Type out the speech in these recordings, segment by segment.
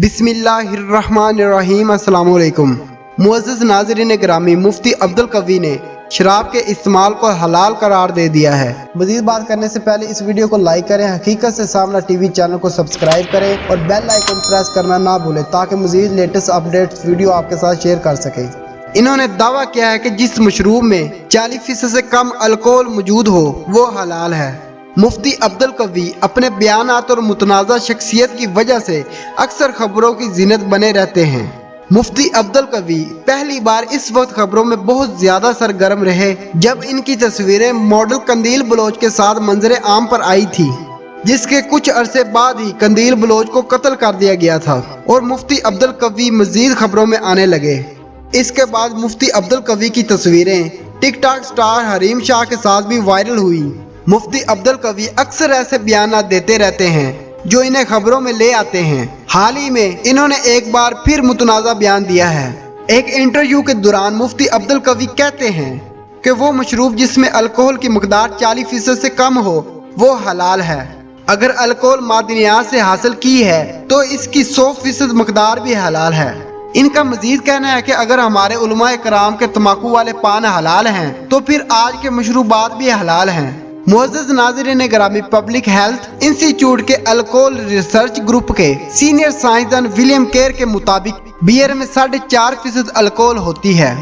بسم اللہ الرحمن الرحیم۔ السلام علیکم معزز ناظرین گرامی، مفتی عبدالقوی نے شراب کے استعمال کو حلال قرار دے دیا ہے۔ مزید بات کرنے سے پہلے اس ویڈیو کو لائک کریں، حقیقت سے سامنا ٹی وی چینل کو سبسکرائب کریں اور بیل آئیکن پریس کرنا نہ بھولیں تاکہ مزید لیٹسٹ اپڈیٹس ویڈیو آپ کے ساتھ شیئر کر سکیں۔ انہوں نے دعویٰ کیا ہے کہ جس مشروب میں 40% سے کم الکوہل موجود ہو وہ حلال ہے۔ مفتی عبدالقوی اپنے بیانات اور متنازع شخصیت کی وجہ سے اکثر خبروں کی زینت بنے رہتے ہیں۔ مفتی عبدالقوی پہلی بار اس وقت خبروں میں بہت زیادہ سرگرم رہے جب ان کی تصویریں ماڈل قندیل بلوچ کے ساتھ منظر عام پر آئی تھی، جس کے کچھ عرصے بعد ہی قندیل بلوچ کو قتل کر دیا گیا تھا اور مفتی عبدالقوی مزید خبروں میں آنے لگے۔ اس کے بعد مفتی عبدالقوی کی تصویریں ٹک ٹاک سٹار حریم شاہ کے ساتھ بھی وائرل ہوئی۔ مفتی عبدالقوی اکثر ایسے بیانات دیتے رہتے ہیں جو انہیں خبروں میں لے آتے ہیں۔ حال ہی میں انہوں نے ایک بار پھر متنازع بیان دیا ہے۔ ایک انٹرویو کے دوران مفتی عبدالقوی کہتے ہیں کہ وہ مشروب جس میں الکوہل کی مقدار 40% سے کم ہو وہ حلال ہے۔ اگر الکوہل معدنیات سے حاصل کی ہے تو اس کی 100% مقدار بھی حلال ہے۔ ان کا مزید کہنا ہے کہ اگر ہمارے علماء کرام کے تمباکو والے پان حلال ہیں تو پھر آج کے مشروبات بھی حلال ہیں۔ معزز ناظرین گرامی، پبلک ہیلتھ انسٹیٹیوٹ کے الکوحل ریسرچ گروپ کے سینئر سائنسدان ولیم کے مطابق بئیر میں 4.5% الکوحل ہوتی ہے،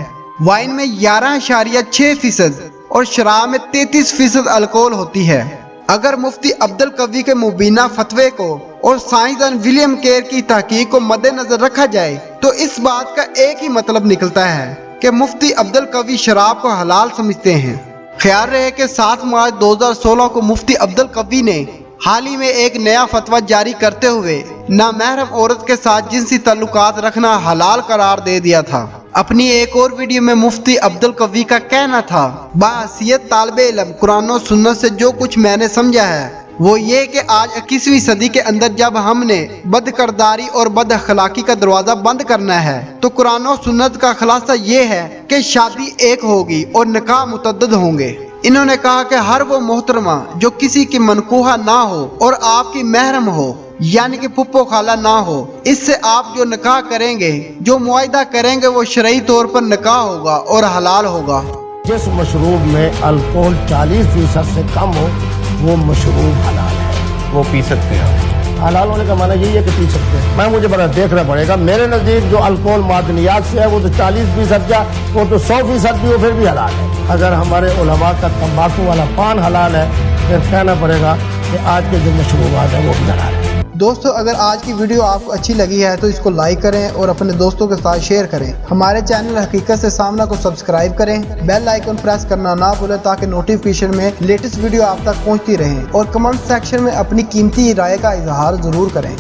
وائن میں 11.6% اور شراب میں 33% الکوحل ہوتی ہے۔ اگر مفتی عبدالقوی کے مبینہ فتوے کو اور سائنسدان ولیم کی تحقیق کو مد نظر رکھا جائے تو اس بات کا ایک ہی مطلب نکلتا ہے کہ مفتی عبدالقوی شراب کو حلال سمجھتے ہیں۔ خیال رہے کہ 7 مارچ 2016 کو مفتی عبدالقوی نے حال ہی میں ایک نیا فتویٰ جاری کرتے ہوئے نامحرم عورت کے ساتھ جنسی تعلقات رکھنا حلال قرار دے دیا تھا۔ اپنی ایک اور ویڈیو میں مفتی عبدالقوی کا کہنا تھا، بحیثیت طالب علم قرآن و سنت سے جو کچھ میں نے سمجھا ہے وہ یہ کہ آج 21ویں صدی کے اندر جب ہم نے بد کرداری اور بد اخلاقی کا دروازہ بند کرنا ہے تو قرآن و سنت کا خلاصہ یہ ہے کہ شادی ایک ہوگی اور نکاح متعدد ہوں گے۔ انہوں نے کہا کہ ہر وہ محترمہ جو کسی کی منکوحہ نہ ہو اور آپ کی محرم ہو یعنی کہ پھپھو خالہ نہ ہو، اس سے آپ جو نکاح کریں گے، جو معاہدہ کریں گے وہ شرعی طور پر نکاح ہوگا اور حلال ہوگا۔ جس مشروب میں الکوہل 40% سے کم ہو وہ مشروب حلال ہے، وہ پی سکتے ہیں۔ حلال ہونے کا معنی یہی ہے کہ پی سکتے ہیں۔ میں مجھے بڑا دیکھنا پڑے گا، میرے نزدیک جو الکوہل معدنیات سے ہے وہ تو 40% کیا، وہ تو 100% بھی ہو پھر بھی حلال ہے۔ اگر ہمارے علماء کا تمباکو والا پان حلال ہے پھر کہنا پڑے گا کہ آج کے جو مشروبات ہیں وہ بھی حلال ہے۔ دوستو، اگر آج کی ویڈیو آپ کو اچھی لگی ہے تو اس کو لائک کریں اور اپنے دوستوں کے ساتھ شیئر کریں۔ ہمارے چینل حقیقت سے سامنا کو سبسکرائب کریں، بیل آئیکن پریس کرنا نہ بھولیں تاکہ نوٹیفیکیشن میں لیٹسٹ ویڈیو آپ تک پہنچتی رہیں، اور کمنٹ سیکشن میں اپنی قیمتی رائے کا اظہار ضرور کریں۔